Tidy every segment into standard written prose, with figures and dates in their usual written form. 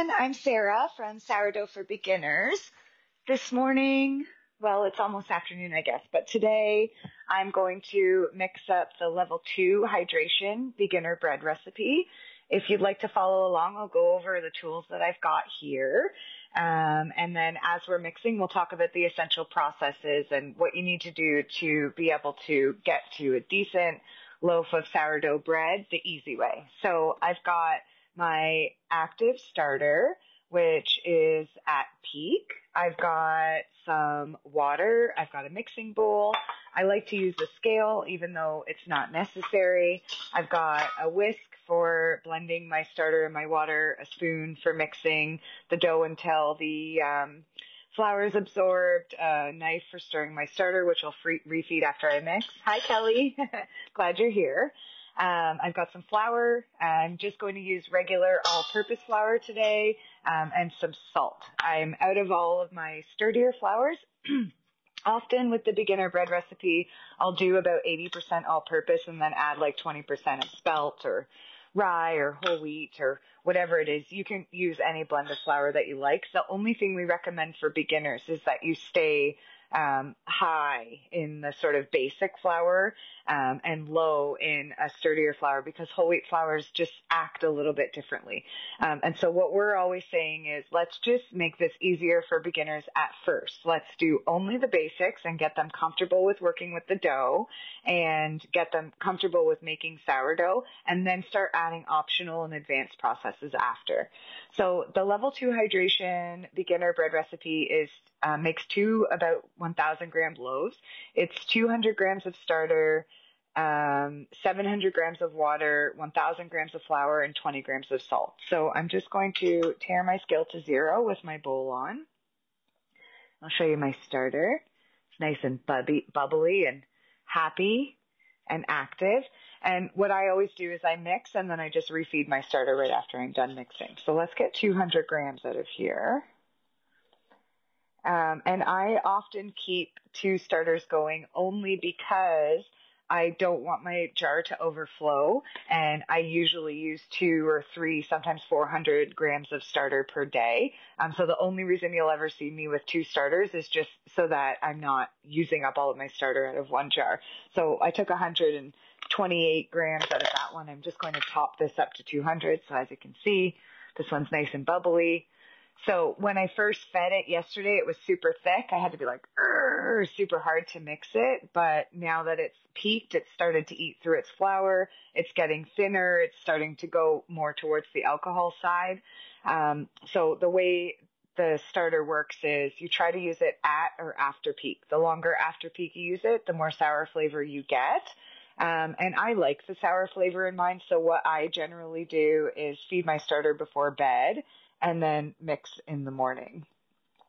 everyone. I'm Sarah from Sourdough for Beginners. This morning, well, it's almost afternoon, I guess, but today I'm going to mix up the level 2 hydration beginner bread recipe. If you'd like to follow along, I'll go over the tools that I've got here. And then as we're mixing, we'll talk about the essential processes and what you need to do to be able to get to a decent loaf of sourdough bread the easy way. So I've got my active starter, which is at peak. I've got some water. I've got a mixing bowl. I like to use the scale, even though it's not necessary. I've got a whisk for blending my starter and my water, a spoon for mixing the dough until the flour is absorbed, a knife for stirring my starter, which I'll refeed after I mix. Hi, Kelly. Glad you're here. I've got some flour. I'm just going to use regular all-purpose flour today, and some salt. I'm out of all of my sturdier flours. Often with the beginner bread recipe, I'll do about 80% all-purpose and then add like 20% of spelt or rye or whole wheat or whatever it is. You can use any blend of flour that you like. The only thing we recommend for beginners is that you stay high in the sort of basic flour and low in a sturdier flour, because whole wheat flours just act a little bit differently. And so what we're always saying is, let's just make this easier for beginners at first. Let's do only the basics and get them comfortable with working with the dough and get them comfortable with making sourdough, and then start adding optional and advanced processes after. So the level 2 hydration beginner bread recipe is makes two about 1,000 gram loaves. It's 200 grams of starter, 700 grams of water, 1,000 grams of flour, and 20 grams of salt. So I'm just going to tare my scale to 0 with my bowl on. I'll show you my starter. It's nice and bubbly and happy and active. And what I always do is I mix and then I just refeed my starter right after I'm done mixing. So let's get 200 grams out of here. And I often keep 2 starters going only because I don't want my jar to overflow, and I usually use 2 or 3, sometimes 400 grams of starter per day. So the only reason you'll ever see me with 2 starters is just so that I'm not using up all of my starter out of one jar. So I took 128 grams out of that one. I'm just going to top this up to 200. So as you can see, this one's nice and bubbly. So when I first fed it yesterday, it was super thick. I had to be like, super hard to mix it. But now that it's peaked, it's started to eat through its flour. It's getting thinner. It's starting to go more towards the alcohol side. So the way the starter works is you try to use it at or after peak. The longer after peak you use it, the more sour flavor you get. And I like the sour flavor in mine. So what I generally do is feed my starter before bed and then mix in the morning.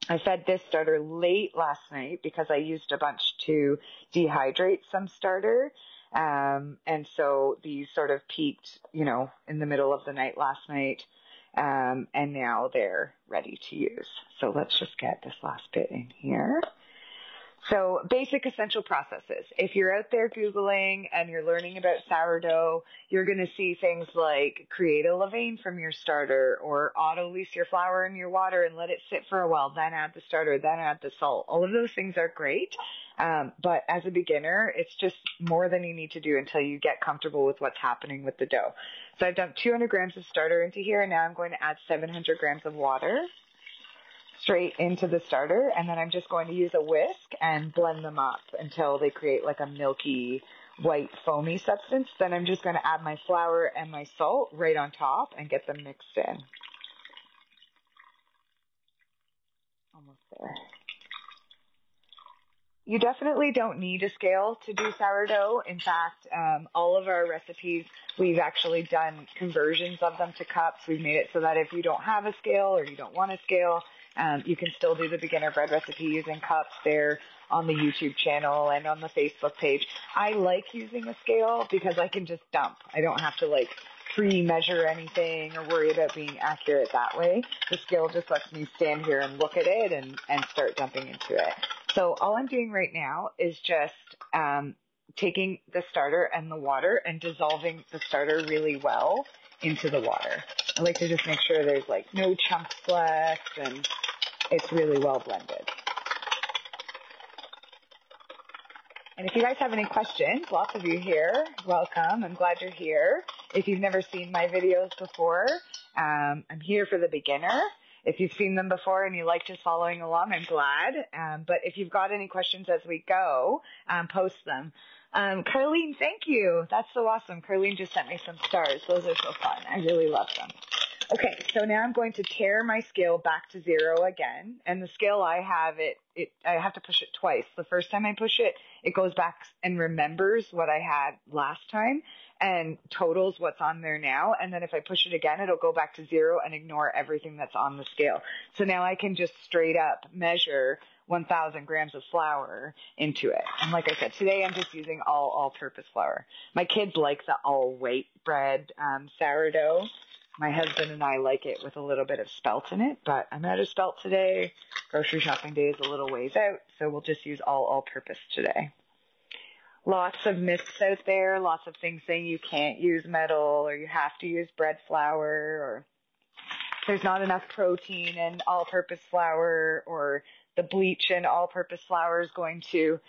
I fed this starter late last night because I used a bunch to dehydrate some starter. And so these sort of peaked, in the middle of the night last night. And now they're ready to use. So let's just get this last bit in here. So basic essential processes. If you're out there Googling and you're learning about sourdough, you're going to see things like create a levain from your starter, or auto-lease your flour in your water and let it sit for a while, then add the starter, then add the salt. All of those things are great. But as a beginner, it's just more than you need to do until you get comfortable with what's happening with the dough. So I've dumped 200 grams of starter into here, and now I'm going to add 700 grams of water straight into the starter, and then I'm just going to use a whisk and blend them up until they create like a milky, white, foamy substance. Then I'm just going to add my flour and my salt right on top and get them mixed in. Almost there. You definitely don't need a scale to do sourdough. In fact, all of our recipes, we've actually done conversions of them to cups. We've made it so that if you don't have a scale or you don't want a scale, you can still do the beginner bread recipe using cups. They're on the YouTube channel and on the Facebook page. I like using a scale because I can just dump. I don't have to pre-measure anything or worry about being accurate that way. The scale just lets me stand here and look at it and start dumping into it. So all I'm doing right now is just taking the starter and the water and dissolving the starter really well into the water. I like to just make sure there's like no chunks left and it's really well blended. And if you guys have any questions, lots of you here, welcome. I'm glad you're here. If you've never seen my videos before, I'm here for the beginner. If you've seen them before and you like just following along, I'm glad. But if you've got any questions as we go, post them. Carlene, thank you. That's so awesome. Carlene just sent me some stars. Those are so fun. I really love them. Okay, so now I'm going to tear my scale back to 0 again. And the scale I have, I have to push it twice. The first time I push it, it goes back and remembers what I had last time and totals what's on there now. And then if I push it again, it'll go back to 0 and ignore everything that's on the scale. So now I can just straight up measure 1,000 grams of flour into it. And like I said, today I'm just using all-purpose flour. My kids like the all-white bread sourdough. My husband and I like it with a little bit of spelt in it, but I'm out of spelt today. Grocery shopping day is a little ways out, so we'll just use all-purpose today. Lots of myths out there, lots of things saying you can't use metal or you have to use bread flour or there's not enough protein in all-purpose flour or the bleach in all-purpose flour is going to,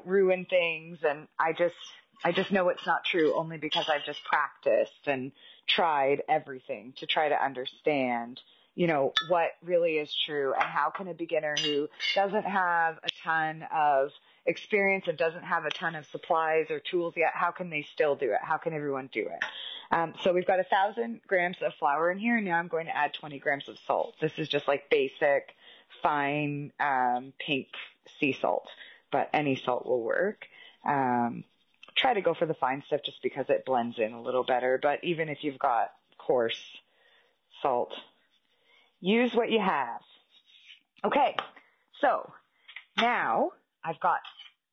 ruin things. And I just know it's not true only because I've just practiced and tried everything to try to understand, what really is true and how can a beginner who doesn't have a ton of experience and doesn't have a ton of supplies or tools yet, how can they still do it? How can everyone do it? So we've got 1,000 grams of flour in here. Now I'm going to add 20 grams of salt. This is just like basic, fine, pink sea salt, but any salt will work. Try to go for the fine stuff just because it blends in a little better. But even if you've got coarse salt, use what you have. Okay, so now I've got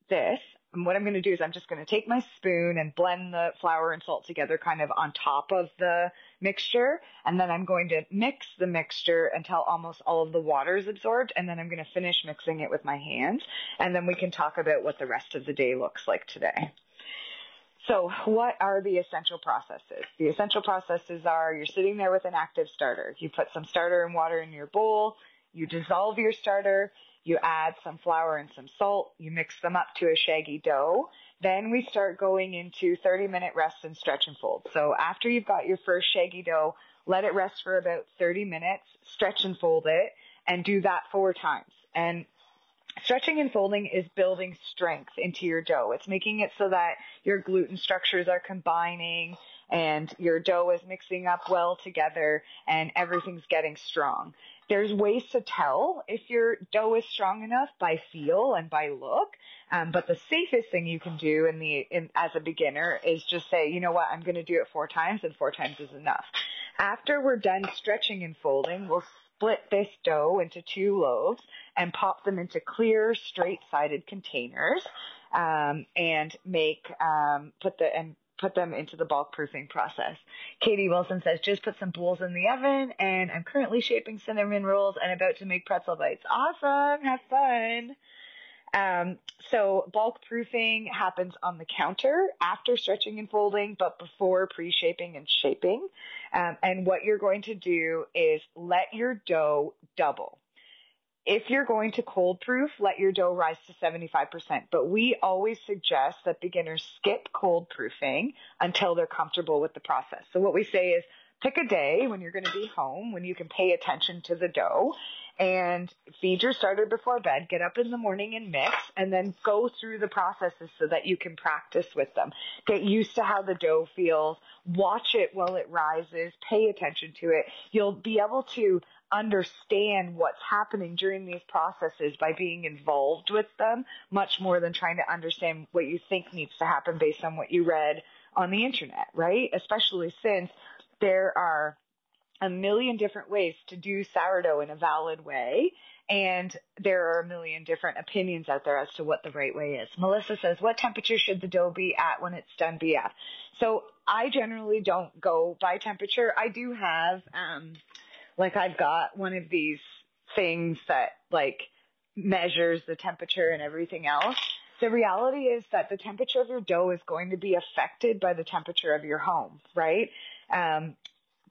this. And what I'm going to do is I'm just going to take my spoon and blend the flour and salt together kind of on top of the mixture. And then I'm going to mix the mixture until almost all of the water is absorbed. And then I'm going to finish mixing it with my hands. And then we can talk about what the rest of the day looks like today. So what are the essential processes? The essential processes are you're sitting there with an active starter. You put some starter and water in your bowl. You dissolve your starter. You add some flour and some salt. You mix them up to a shaggy dough. Then we start going into 30-minute rest and stretch and fold. So after you've got your first shaggy dough, let it rest for about 30 minutes, stretch and fold it, and do that 4 times. And stretching and folding is building strength into your dough. It's making it so that your gluten structures are combining and your dough is mixing up well together and everything's getting strong. There's ways to tell if your dough is strong enough by feel and by look. But the safest thing you can do as a beginner is just say, you know what, I'm going to do it 4 times and 4 times is enough. After we're done stretching and folding, we'll split this dough into 2 loaves and pop them into clear, straight-sided containers, and put them into the bulk proofing process. Katie Wilson says, just put some bowls in the oven, and I'm currently shaping cinnamon rolls and about to make pretzel bites. Awesome! Have fun! So bulk proofing happens on the counter after stretching and folding, but before pre-shaping and shaping. And what you're going to do is let your dough double. If you're going to cold proof, let your dough rise to 75%. But we always suggest that beginners skip cold proofing until they're comfortable with the process. So what we say is pick a day when you're going to be home, when you can pay attention to the dough, and feed your starter before bed, get up in the morning and mix, and then go through the processes so that you can practice with them. Get used to how the dough feels. Watch it while it rises. Pay attention to it. You'll be able to understand what's happening during these processes by being involved with them much more than trying to understand what you think needs to happen based on what you read on the internet, right? Especially since there are a million different ways to do sourdough in a valid way, and there are a million different opinions out there as to what the right way is. Melissa says, what temperature should the dough be at when it's done BF? So I generally don't go by temperature. I do have, I've got one of these things that measures the temperature and everything else. The reality is that the temperature of your dough is going to be affected by the temperature of your home, right?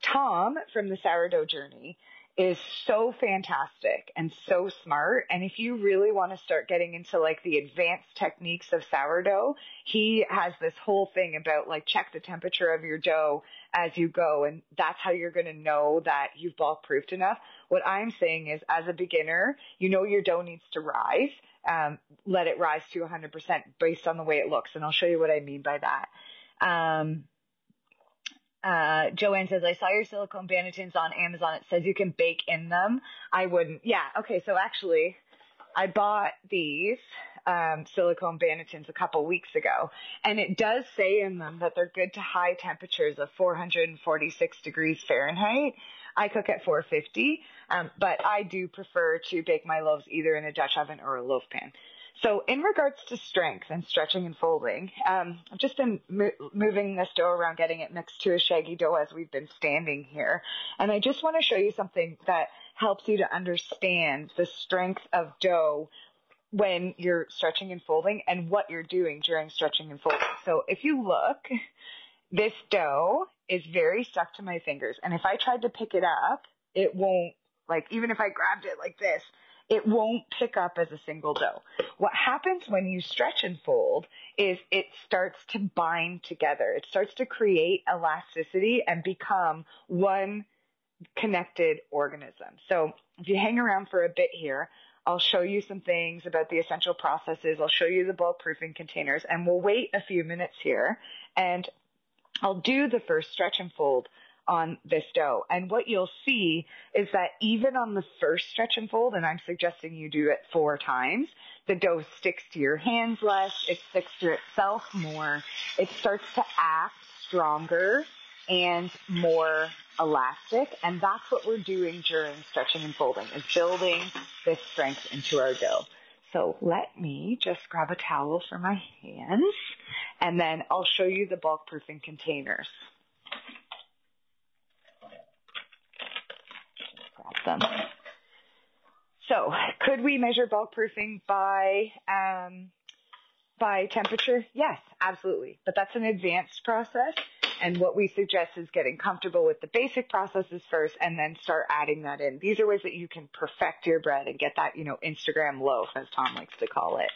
Tom from the Sourdough Journey is so fantastic and so smart. And if you really want to start getting into like the advanced techniques of sourdough, he has this whole thing about like check the temperature of your dough as you go. And that's how you're going to know that you've bulk proofed enough. What I'm saying is, as a beginner, you know your dough needs to rise. Let it rise to 100% based on the way it looks. And I'll show you what I mean by that. Joanne says, I saw your silicone bannetons on Amazon. It says you can bake in them. I wouldn't. Yeah. Okay. So actually I bought these, silicone bannetons a couple weeks ago, and it does say in them that they're good to high temperatures of 446 degrees Fahrenheit. I cook at 450. But I do prefer to bake my loaves either in a Dutch oven or a loaf pan. So in regards to strength and stretching and folding, I've just been moving this dough around, getting it mixed to a shaggy dough as we've been standing here. And I just want to show you something that helps you to understand the strength of dough when you're stretching and folding and what you're doing during stretching and folding. So if you look, this dough is very stuck to my fingers. And if I tried to pick it up, it won't, like, even if I grabbed it like this, it won't pick up as a single dough. What happens when you stretch and fold is it starts to bind together. It starts to create elasticity and become one connected organism. So if you hang around for a bit here, I'll show you some things about the essential processes. I'll show you the bulk proofing containers, and we'll wait a few minutes here, and I'll do the first stretch and fold on this dough. And what you'll see is that even on the first stretch and fold, and I'm suggesting you do it 4 times, the dough sticks to your hands less, it sticks to itself more, it starts to act stronger and more elastic. And that's what we're doing during stretching and folding, is building this strength into our dough. So let me just grab a towel for my hands, and then I'll show you the bulk proofing containers. Grab them. So could we measure bulk proofing by temperature? Yes, absolutely. But that's an advanced process. And what we suggest is getting comfortable with the basic processes first and then start adding that in. These are ways that you can perfect your bread and get that, Instagram loaf, as Tom likes to call it.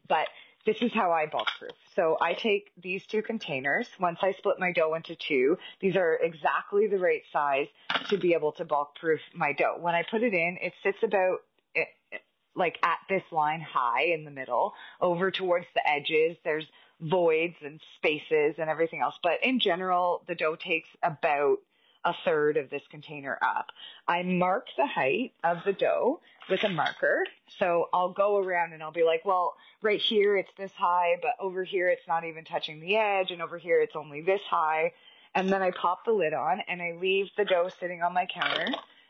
But this is how I bulk proof. So I take these 2 containers. Once I split my dough into 2, these are exactly the right size to be able to bulk proof my dough. When I put it in, it sits about like at this line high in the middle. Over towards the edges, there's voids and spaces and everything else. But in general, the dough takes about a third of this container up. I mark the height of the dough with a marker. So I'll go around and I'll be like, well, right here it's this high, but over here it's not even touching the edge, and over here it's only this high. And then I pop the lid on and I leave the dough sitting on my counter,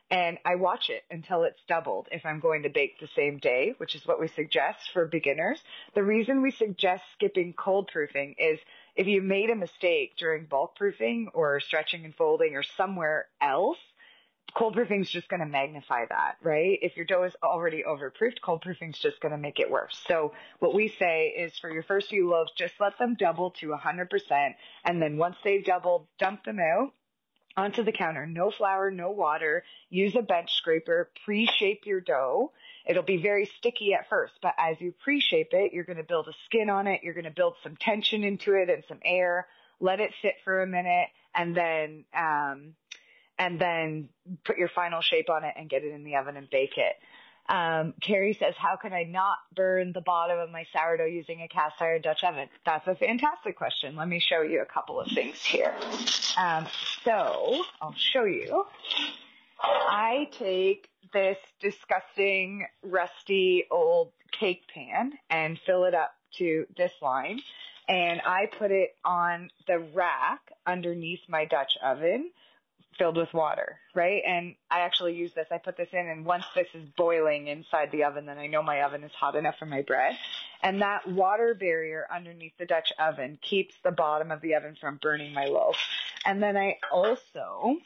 and I watch it until it's doubled if I'm going to bake the same day, which is what we suggest for beginners. The reason we suggest skipping cold proofing is if you made a mistake during bulk proofing or stretching and folding or somewhere else, cold proofing is just going to magnify that, right? If your dough is already overproofed, cold proofing is just going to make it worse. So what we say is, for your first few loaves, just let them double to 100%. And then once they've doubled, dump them out onto the counter. No flour, no water. Use a bench scraper. Pre-shape your dough. It'll be very sticky at first, but as you pre-shape it, you're going to build a skin on it. You're going to build some tension into it and some air. Let it sit for a minute, and then put your final shape on it and get it in the oven and bake it. Carrie says, how can I not burn the bottom of my sourdough using a cast iron Dutch oven? That's a fantastic question. Let me show you a couple of things here. So I'll show you. I take this disgusting, rusty old cake pan and fill it up to this line, and I put it on the rack underneath my Dutch oven, filled with water, right? And I actually use this. I put this in, and once this is boiling inside the oven, then I know my oven is hot enough for my bread. And that water barrier underneath the Dutch oven keeps the bottom of the oven from burning my loaf. And then I also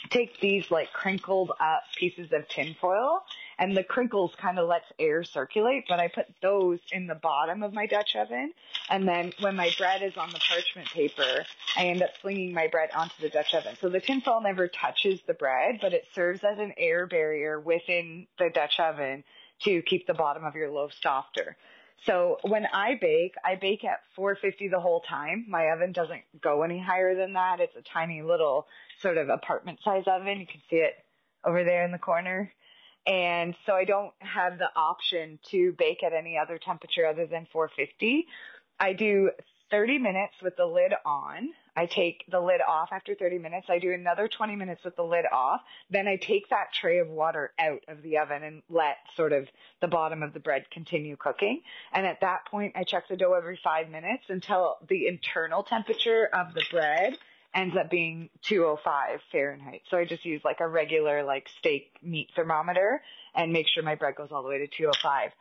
take these like crinkled up pieces of tinfoil, and the crinkles kind of lets air circulate, but I put those in the bottom of my Dutch oven. And then when my bread is on the parchment paper, I end up slinging my bread onto the Dutch oven. So the tinfoil never touches the bread, but it serves as an air barrier within the Dutch oven to keep the bottom of your loaf softer. So when I bake at 450 the whole time. My oven doesn't go any higher than that. It's a tiny little sort of apartment size oven. You can see it over there in the corner. And so I don't have the option to bake at any other temperature other than 450. I do 30 minutes with the lid on. I take the lid off after 30 minutes. I do another 20 minutes with the lid off. Then I take that tray of water out of the oven and let sort of the bottom of the bread continue cooking. And at that point, I check the dough every 5 minutes until the internal temperature of the bread ends up being 205 Fahrenheit. So I just use like a regular like steak meat thermometer and make sure my bread goes all the way to 205.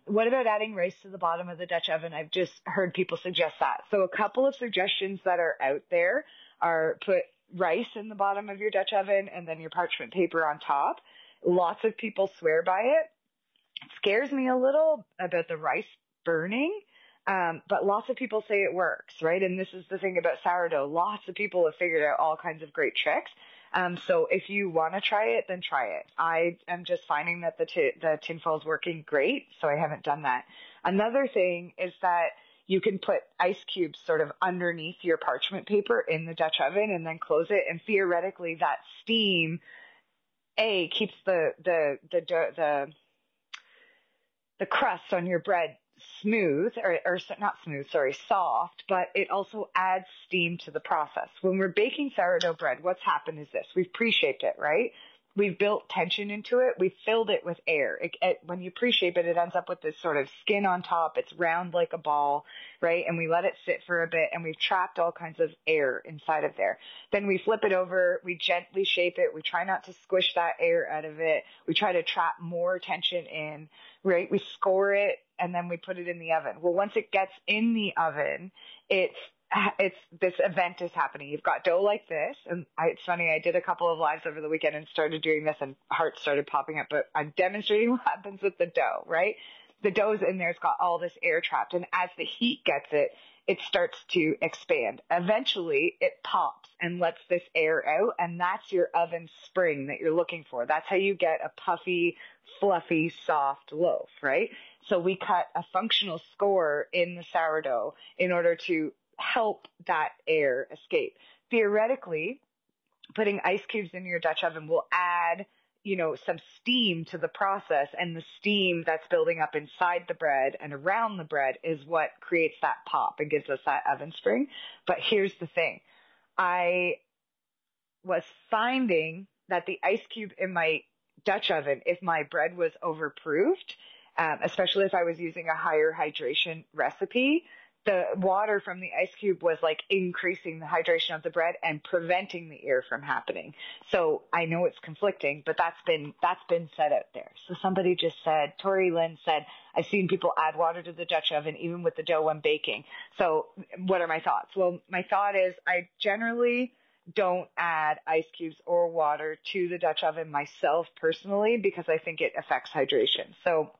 What about adding rice to the bottom of the Dutch oven? I've just heard people suggest that. So a couple of suggestions that are out there are put rice in the bottom of your Dutch oven and then your parchment paper on top. Lots of people swear by it. It scares me a little about the rice burning. But lots of people say it works, right? And this is the thing about sourdough. Lots of people have figured out all kinds of great tricks. So if you want to try it, then try it. I am just finding that the tinfoil is working great, so I haven't done that. Another thing is that you can put ice cubes sort of underneath your parchment paper in the Dutch oven and then close it. And theoretically, that steam, keeps the crust on your bread smooth, or not smooth, sorry, soft, but it also adds steam to the process. When we're baking sourdough bread, what's happened is this. We've pre-shaped it, right? We've built tension into it. We've filled it with air. When you pre-shape it, it ends up with this sort of skin on top. It's round like a ball, right? And we let it sit for a bit, and we've trapped all kinds of air inside of there. Then we flip it over. We gently shape it. We try not to squish that air out of it. We try to trap more tension in, right? We score it, and then we put it in the oven. Well, once it gets in the oven, it's this event is happening. You've got dough like this, and it's funny, I did a couple of lives over the weekend and started doing this, and hearts started popping up, but I'm demonstrating what happens with the dough, right? The dough's in there, it's got all this air trapped, and as the heat gets it, it starts to expand. Eventually, it pops and lets this air out, and that's your oven spring that you're looking for. That's how you get a puffy, fluffy, soft loaf, right? So we cut a functional score in the sourdough in order to help that air escape. Theoretically, putting ice cubes in your Dutch oven will add, some steam to the process, and the steam that's building up inside the bread and around the bread is what creates that pop and gives us that oven spring. But here's the thing. I was finding that the ice cube in my Dutch oven, if my bread was overproofed, especially if I was using a higher hydration recipe, the water from the ice cube was like increasing the hydration of the bread and preventing the air from happening. So I know it's conflicting, but that's been said out there. So somebody just said, Tori Lynn said, I've seen people add water to the Dutch oven even with the dough when baking. So what are my thoughts? Well, my thought is I generally don't add ice cubes or water to the Dutch oven myself personally because I think it affects hydration. So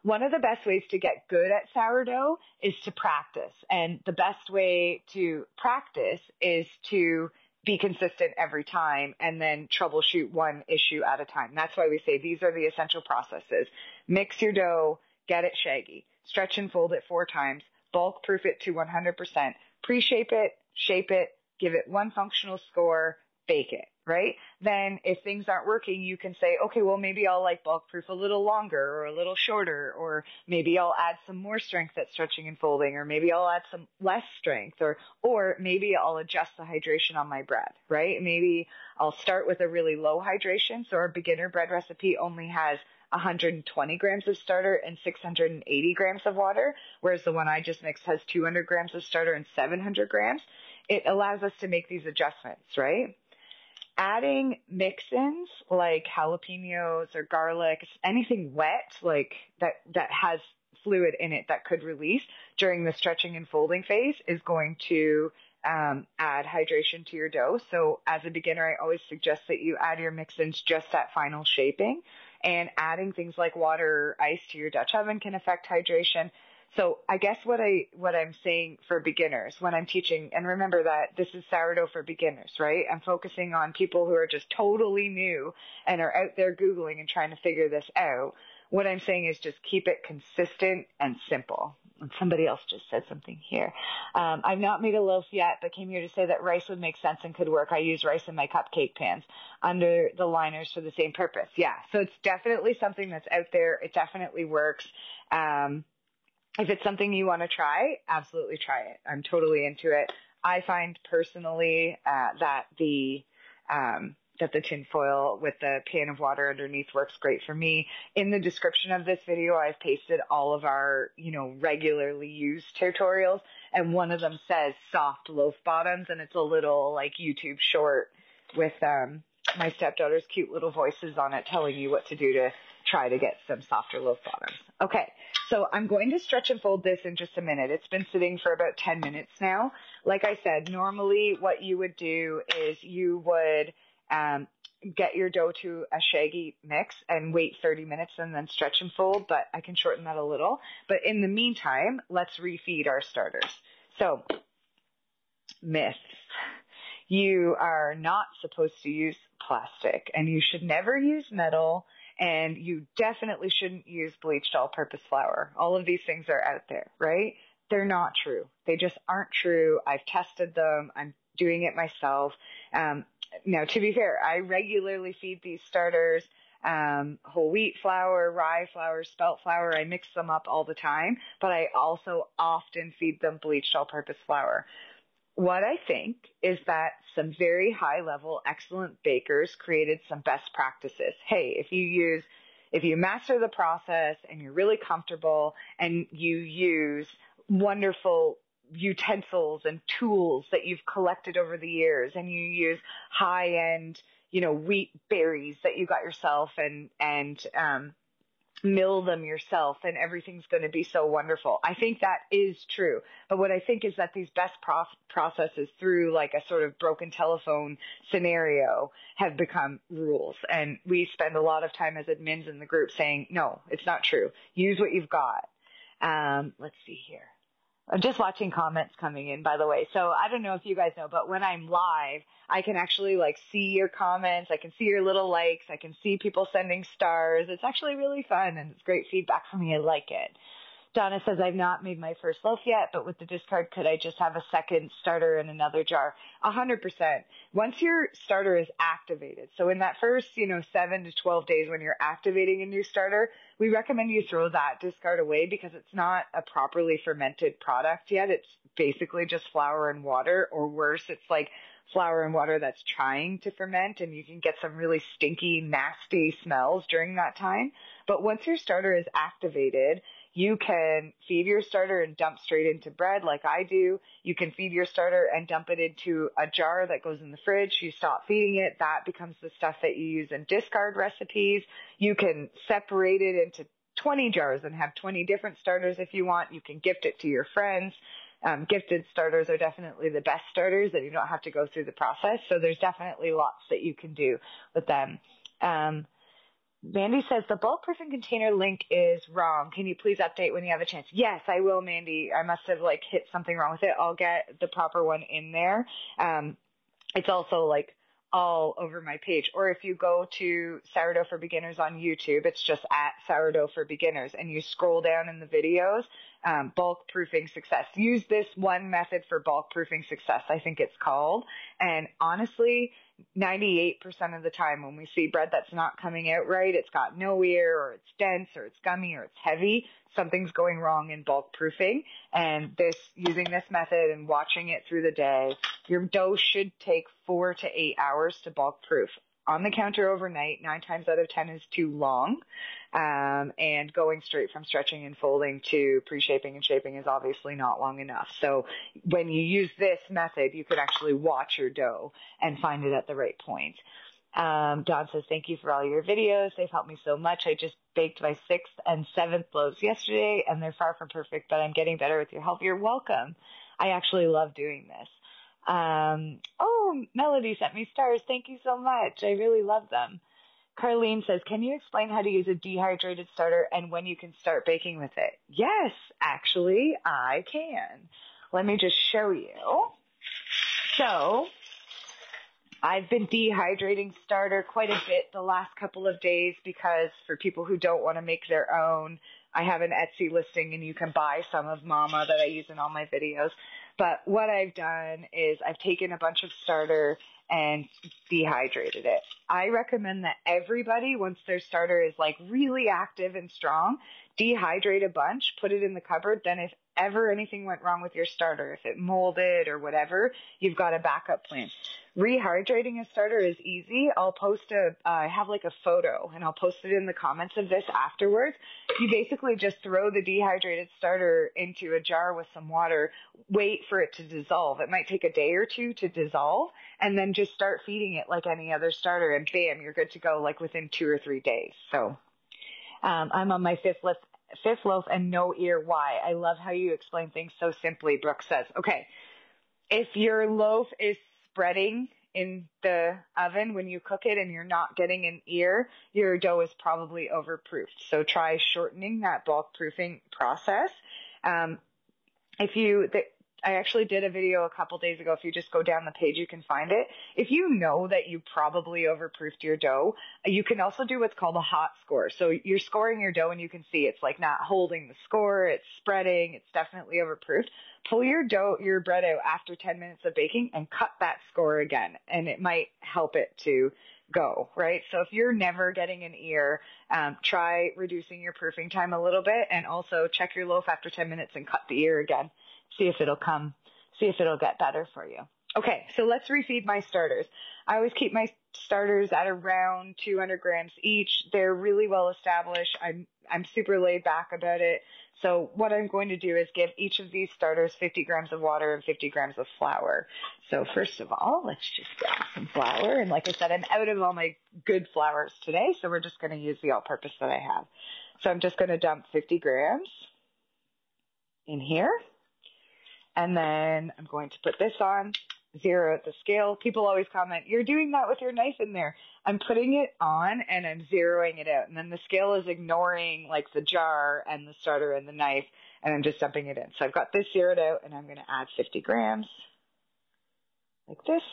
one of the best ways to get good at sourdough is to practice. And the best way to practice is to be consistent every time and then troubleshoot one issue at a time. That's why we say these are the essential processes. Mix your dough, get it shaggy, stretch and fold it 4 times, bulk proof it to 100%, pre-shape it, shape it, give it one functional score, bake it, right? Then if things aren't working, you can say, okay, well, maybe I'll like bulk proof a little longer or a little shorter, or maybe I'll add some more strength at stretching and folding, or maybe I'll add some less strength, or maybe I'll adjust the hydration on my bread, right? Maybe I'll start with a really low hydration. So our beginner bread recipe only has 120 grams of starter and 680 grams of water, whereas the one I just mixed has 200 grams of starter and 700 grams. It allows us to make these adjustments, right? Adding mix-ins like jalapenos or garlic, anything wet like that has fluid in it that could release during the stretching and folding phase is going to add hydration to your dough. So as a beginner, I always suggest that you add your mix-ins just at final shaping, and adding things like water or ice to your Dutch oven can affect hydration. So I guess what I'm saying for beginners when I'm teaching, and remember that this is sourdough for beginners, right? I'm focusing on people who are just totally new and are out there Googling and trying to figure this out. What I'm saying is just keep it consistent and simple. And somebody else just said something here. I've not made a loaf yet, but came here to say that rice would make sense and could work. I use rice in my cupcake pans under the liners for the same purpose. Yeah, so it's definitely something that's out there. It definitely works. If it's something you want to try, absolutely try it. I'm totally into it. I find personally that the tinfoil with the pan of water underneath works great for me. In the description of this video, I've pasted all of our, regularly used tutorials, and one of them says soft loaf bottoms, and it's a little like YouTube short with my stepdaughter's cute little voices on it telling you what to do to try to get some softer loaf bottoms. Okay, so I'm going to stretch and fold this in just a minute. It's been sitting for about 10 minutes now. Like I said, normally what you would do is you would get your dough to a shaggy mix and wait 30 minutes and then stretch and fold, but I can shorten that a little. But in the meantime, let's refeed our starters. So, myths. You are not supposed to use plastic, and you should never use metal, and you definitely shouldn't use bleached all-purpose flour. All of these things are out there, right? They're not true. They just aren't true. I've tested them. I'm doing it myself. Now, to be fair, I regularly feed these starters whole wheat flour, rye flour, spelt flour. I mix them up all the time, but I also often feed them bleached all-purpose flour. What I think is that some very high-level, excellent bakers created some best practices. Hey, if you master the process and you're really comfortable and you use wonderful utensils and tools that you've collected over the years, and you use high-end, wheat berries that you got yourself and mill them yourself, and everything's going to be so wonderful. I think that is true. But what I think is that these best processes through like a sort of broken telephone scenario have become rules. And we spend a lot of time as admins in the group saying, no, it's not true. Use what you've got. Let's see here. I'm just watching comments coming in, by the way. So I don't know if you guys know, but when I'm live, I can actually see your comments. I can see your little likes. I can see people sending stars. It's actually really fun, and it's great feedback for me. I like it. Donna says, I've not made my first loaf yet, but with the discard, could I just have a second starter in another jar? 100%. Once your starter is activated, so in that first, 7 to 12 days when you're activating a new starter, we recommend you throw that discard away because it's not a properly fermented product yet. It's basically just flour and water, or worse, it's like flour and water that's trying to ferment, and you can get some really stinky, nasty smells during that time. But once your starter is activated, you can feed your starter and dump straight into bread like I do. You can feed your starter and dump it into a jar that goes in the fridge. You stop feeding it. That becomes the stuff that you use in discard recipes. You can separate it into 20 jars and have 20 different starters if you want. You can gift it to your friends. Gifted starters are definitely the best starters, and you don't have to go through the process. So there's definitely lots that you can do with them. Mandy says the bulk proofing container link is wrong. Can you please update when you have a chance? Yes, I will, Mandy. I must have hit something wrong with it. I'll get the proper one in there. It's also all over my page. Or if you go to Sourdough for Beginners on YouTube, it's just at Sourdough for Beginners, and you scroll down in the videos, bulk proofing success. Use this one method for bulk proofing success, I think it's called. And honestly, 98% of the time when we see bread that's not coming out right, it's got no ear, or it's dense, or it's gummy, or it's heavy, something's going wrong in bulk proofing. And using this method and watching it through the day, your dough should take 4 to 8 hours to bulk proof. On the counter overnight, 9 times out of 10 is too long. And going straight from stretching and folding to pre-shaping and shaping is obviously not long enough. So when you use this method, you can actually watch your dough and find it at the right point. Don says, thank you for all your videos. They've helped me so much. I just baked my 6th and 7th loaves yesterday, and they're far from perfect, but I'm getting better with your help. You're welcome. I actually love doing this. Oh, Melody sent me stars. Thank you so much. I really love them. Carlene says, can you explain how to use a dehydrated starter and when you can start baking with it? Yes, actually, I can. Let me just show you. So, I've been dehydrating starter quite a bit the last couple of days because for people who don't want to make their own, I have an Etsy listing and you can buy some of Mama that I use in all my videos. But what I've done is I've taken a bunch of starter and dehydrated it. I recommend that everybody, once their starter is like really active and strong, dehydrate a bunch, put it in the cupboard. Then if ever anything went wrong with your starter, if it molded or whatever, you've got a backup plan. Rehydrating a starter is easy. I'll post I have like a photo and I'll post it in the comments of this afterwards. You basically just throw the dehydrated starter into a jar with some water, wait for it to dissolve. It might take a day or two to dissolve and then just start feeding it like any other starter and bam, you're good to go like within 2 or 3 days. So, I'm on my fifth loaf and no ear. Why? I love how you explain things so simply, Brooke says. Okay. If your loaf is spreading in the oven when you cook it and you're not getting an ear, your dough is probably overproofed. So try shortening that bulk proofing process. I actually did a video a couple days ago. If you just go down the page, you can find it. If you know that you probably overproofed your dough, you can also do what's called a hot score. So you're scoring your dough and you can see it's like not holding the score. It's spreading. It's definitely overproofed. Pull your bread out after 10 minutes of baking and cut that score again. And it might help it to go, right? So if you're never getting an ear, try reducing your proofing time a little bit and also check your loaf after 10 minutes and cut the ear again. See if it'll get better for you. Okay, so let's refeed my starters. I always keep my starters at around 200 grams each. They're really well established. I'm super laid back about it. So what I'm going to do is give each of these starters 50 grams of water and 50 grams of flour. So first of all, let's just grab some flour. And like I said, I'm out of all my good flours today, so we're just going to use the all-purpose that I have. So I'm just going to dump 50 grams in here. And then I'm going to put this on, zero at the scale. People always comment, you're doing that with your knife in there. I'm putting it on and I'm zeroing it out. And then the scale is ignoring like the jar and the starter and the knife. And I'm just dumping it in. So I've got this zeroed out and I'm going to add 50 grams like this.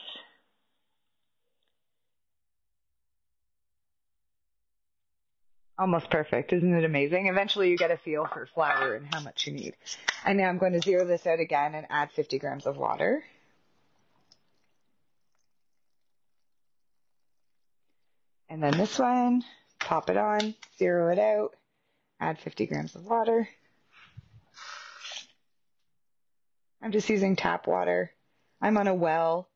Almost perfect. Isn't it amazing? Eventually you get a feel for flour and how much you need. And now I'm going to zero this out again and add 50 grams of water. And then this one, pop it on, zero it out, add 50 grams of water. I'm just using tap water. I'm on a well.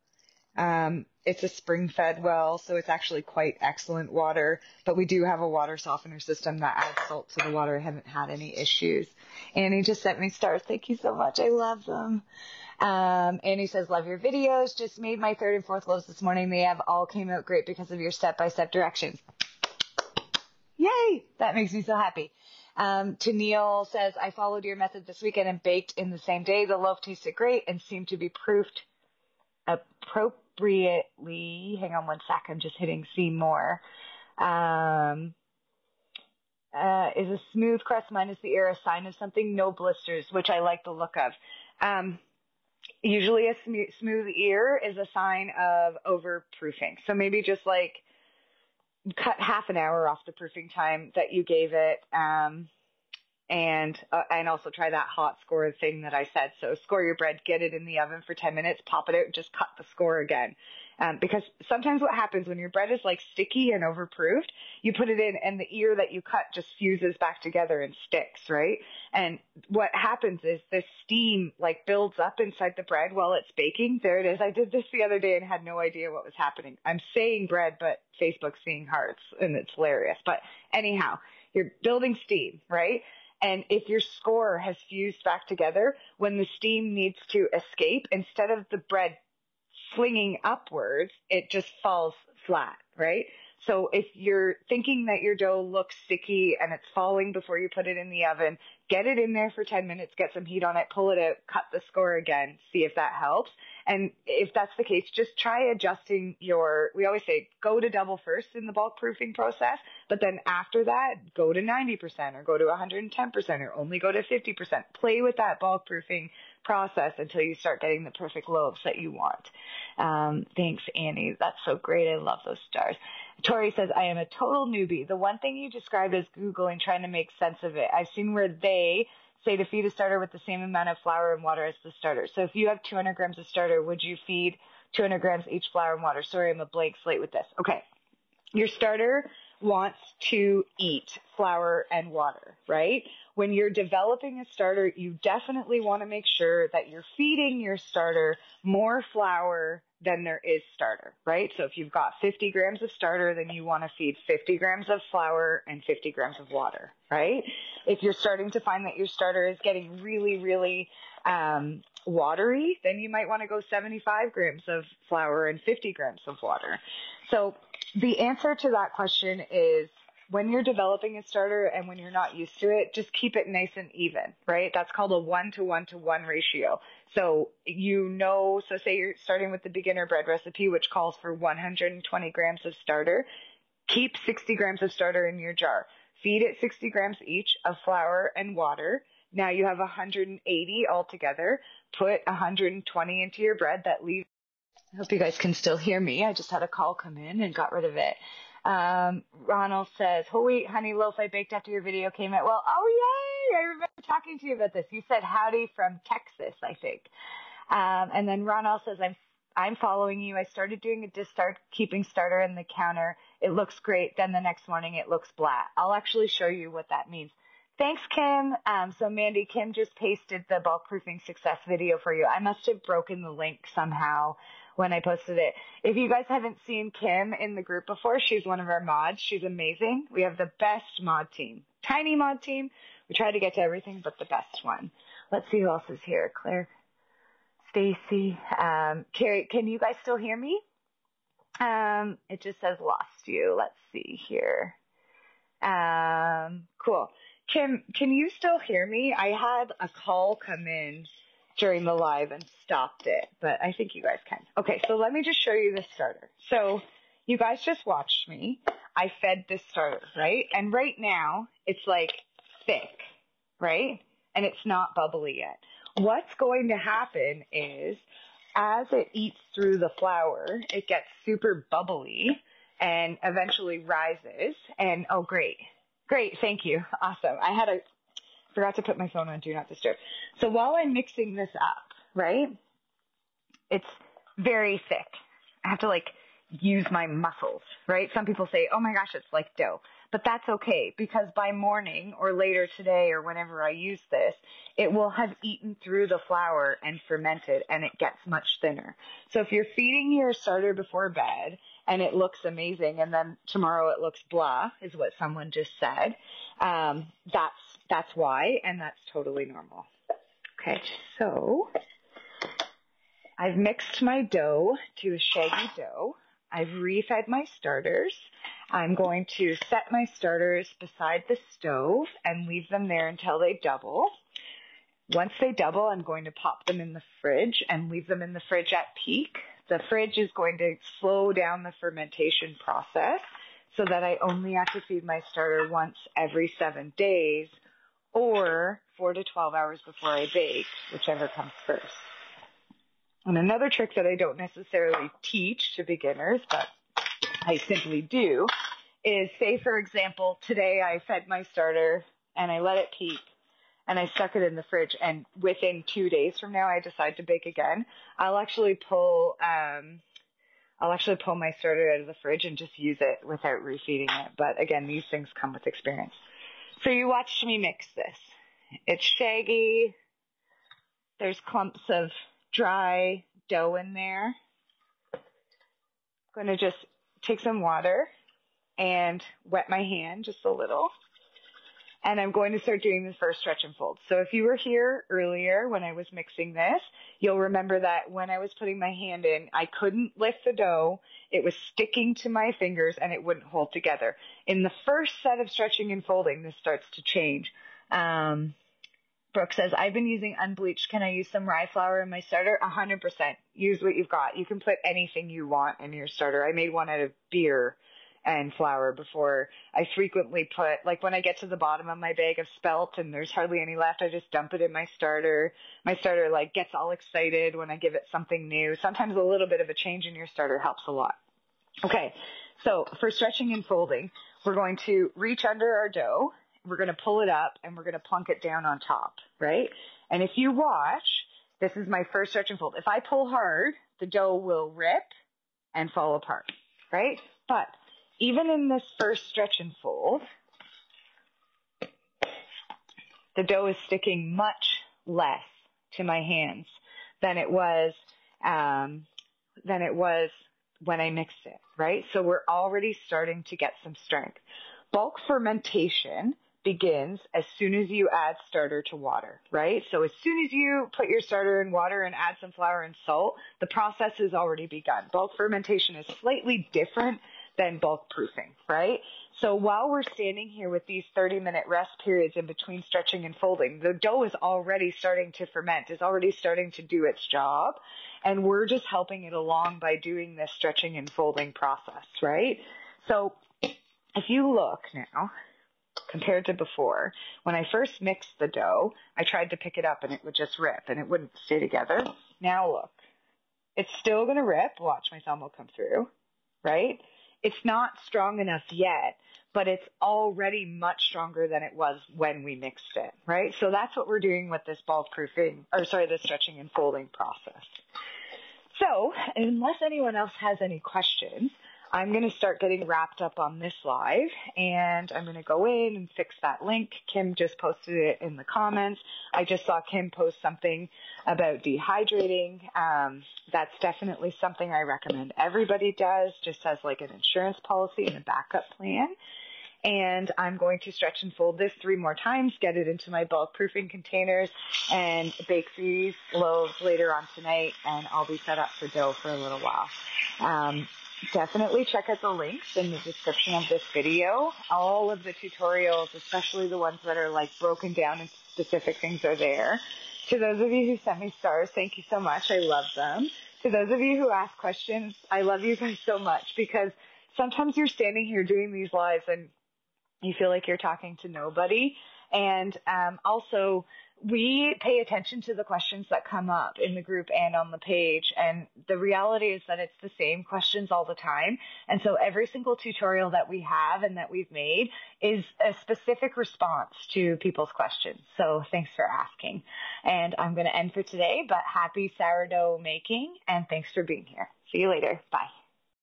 It's a spring-fed well, so it's actually quite excellent water. But we do have a water softener system that adds salt to the water. I haven't had any issues. Annie just sent me stars. Thank you so much. I love them. Annie says, love your videos. Just made my 3rd and 4th loaves this morning. They have all came out great because of your step-by-step directions. Yay! That makes me so happy. Tennille says, I followed your method this weekend and baked in the same day. The loaf tasted great and seemed to be proofed appropriately. Hang on one sec. I'm just hitting see more. Is a smooth crust minus the ear a sign of something? No blisters, which I like the look of. Usually a smooth ear is a sign of overproofing. So maybe just like cut half an hour off the proofing time that you gave it. And also try that hot score thing that I said. So score your bread, get it in the oven for 10 minutes, pop it out, just cut the score again. Because sometimes what happens when your bread is like sticky and overproofed, you put it in and the ear that you cut just fuses back together and sticks, right? And what happens is this steam like builds up inside the bread while it's baking. There it is. I did this the other day and had no idea what was happening. I'm saying bread, but Facebook's seeing hearts and it's hilarious. But anyhow, you're building steam, right? And if your score has fused back together, when the steam needs to escape, instead of the bread flinging upwards, it just falls flat, right? So if you're thinking that your dough looks sticky and it's falling before you put it in the oven, get it in there for 10 minutes, get some heat on it, pull it out, cut the score again, see if that helps. And if that's the case, just try adjusting we always say go to double first in the bulk proofing process, but then after that, go to 90% or go to 110% or only go to 50%. Play with that bulk proofing process until you start getting the perfect loaves that you want. Thanks, Annie. That's so great. I love those stars. Tori says, I am a total newbie. The one thing you described is Googling, trying to make sense of it. I've seen where they say to feed a starter with the same amount of flour and water as the starter. So if you have 200 grams of starter, would you feed 200 grams each flour and water? Sorry, I'm a blank slate with this. Okay. Your starter wants to eat flour and water, right? When you're developing a starter, you definitely want to make sure that you're feeding your starter more flour than there is starter, right? So if you've got 50 grams of starter, then you want to feed 50 grams of flour and 50 grams of water, right? If you're starting to find that your starter is getting really, really watery, then you might want to go 75 grams of flour and 50 grams of water. So the answer to that question is when you're developing a starter and when you're not used to it, just keep it nice and even, right? That's called a 1-to-1-to-1 ratio. So so say you're starting with the beginner bread recipe, which calls for 120 grams of starter. Keep 60 grams of starter in your jar. Feed it 60 grams each of flour and water. Now you have 180 altogether. Put 120 into your bread. That leaves. I hope you guys can still hear me. I just had a call come in and got rid of it. Ronald says, whole wheat honey loaf I baked after your video came out. Well, oh yay! I remember talking to you about this. You said howdy from Texas, I think. And then Ronald says, I'm following you. I started doing a start keeping starter in the counter. It looks great. Then the next morning it looks blah. I'll actually show you what that means. Thanks, Kim. So Mandy, Kim just pasted the bulk proofing success video for you. I must have broken the link somehow when I posted it. If you guys haven't seen Kim in the group before, she's one of our mods. She's amazing. We have the best mod team. Tiny mod team. We try to get to everything but the best one. Let's see who else is here. Claire, Stacy, Carrie, can you guys still hear me? It just says lost you. Let's see here. Cool. Kim, can you still hear me? I had a call come in during the live and stopped it, but I think you guys can. Okay, so let me just show you the starter. So you guys just watched me. I fed this starter, right? And right now it's like thick, right? And it's not bubbly yet. What's going to happen is as it eats through the flour, it gets super bubbly and eventually rises. And oh, great. Great. Thank you. Awesome. Forgot to put my phone on Do Not Disturb. So while I'm mixing this up, right, it's very thick. I have to use my muscles, right? Some people say, oh my gosh, it's like dough. But that's okay because by morning or later today or whenever I use this, it will have eaten through the flour and fermented and it gets much thinner. So if you're feeding your starter before bed and it looks amazing and then tomorrow it looks blah, is what someone just said, that's why, and that's totally normal. Okay, so I've mixed my dough to a shaggy dough. I've refed my starters. I'm going to set my starters beside the stove and leave them there until they double. Once they double, I'm going to pop them in the fridge and leave them in the fridge at peak. The fridge is going to slow down the fermentation process so that I only have to feed my starter once every 7 days or 4 to 12 hours before I bake, whichever comes first. And another trick that I don't necessarily teach to beginners, but I simply do, is say, for example, today I fed my starter and I let it peak and I stuck it in the fridge, and within 2 days from now I decide to bake again. I'll actually pull my starter out of the fridge and just use it without refeeding it. But again, these things come with experience. So you watched me mix this. It's shaggy. There's clumps of dry dough in there. I'm going to just take some water and wet my hand just a little. And I'm going to start doing the first stretch and fold. So if you were here earlier when I was mixing this, you'll remember that when I was putting my hand in, I couldn't lift the dough. It was sticking to my fingers and it wouldn't hold together. In the first set of stretching and folding, this starts to change. Brooke says, I've been using unbleached. Can I use some rye flour in my starter? 100%. Use what you've got. You can put anything you want in your starter. I made one out of beer and flour before. I frequently put, like when I get to the bottom of my bag of spelt and there's hardly any left, I just dump it in my starter. My starter like gets all excited when I give it something new. Sometimes a little bit of a change in your starter helps a lot. Okay, so for stretching and folding, we're going to reach under our dough. We're going to pull it up and we're going to plunk it down on top, right? And if you watch, this is my first stretch and fold. If I pull hard, the dough will rip and fall apart, right? But even in this first stretch and fold, the dough is sticking much less to my hands than it was when I mixed it, right? So we're already starting to get some strength. Bulk fermentation begins as soon as you add starter to water, right? So as soon as you put your starter in water and add some flour and salt, the process has already begun. Bulk fermentation is slightly different than bulk proofing, right? So while we're standing here with these 30-minute rest periods in between stretching and folding, the dough is already starting to ferment, is already starting to do its job, and we're just helping it along by doing this stretching and folding process, right? So if you look now, compared to before, when I first mixed the dough, I tried to pick it up and it would just rip and it wouldn't stay together. Now look, it's still going to rip. Watch, my thumb will come through, right? It's not strong enough yet, but it's already much stronger than it was when we mixed it, right? So that's what we're doing with this the stretching and folding process. So unless anyone else has any questions, I'm going to start getting wrapped up on this live, and I'm going to go in and fix that link. Kim just posted it in the comments. I just saw Kim post something about dehydrating. That's definitely something I recommend everybody does, just as like an insurance policy and a backup plan. And I'm going to stretch and fold this 3 more times, get it into my bulk proofing containers, and bake these loaves later on tonight, and I'll be set up for dough for a little while. Definitely check out the links in the description of this video. All of the tutorials, especially the ones that are like broken down into specific things, are there. To those of you who sent me stars, thank you so much. I love them. To those of you who ask questions, I love you guys so much, because sometimes you're standing here doing these lives and you feel like you're talking to nobody. And also, we pay attention to the questions that come up in the group and on the page. And the reality is that it's the same questions all the time. And so every single tutorial that we have and that we've made is a specific response to people's questions. So thanks for asking. And I'm going to end for today, but happy sourdough making, and thanks for being here. See you later. Bye.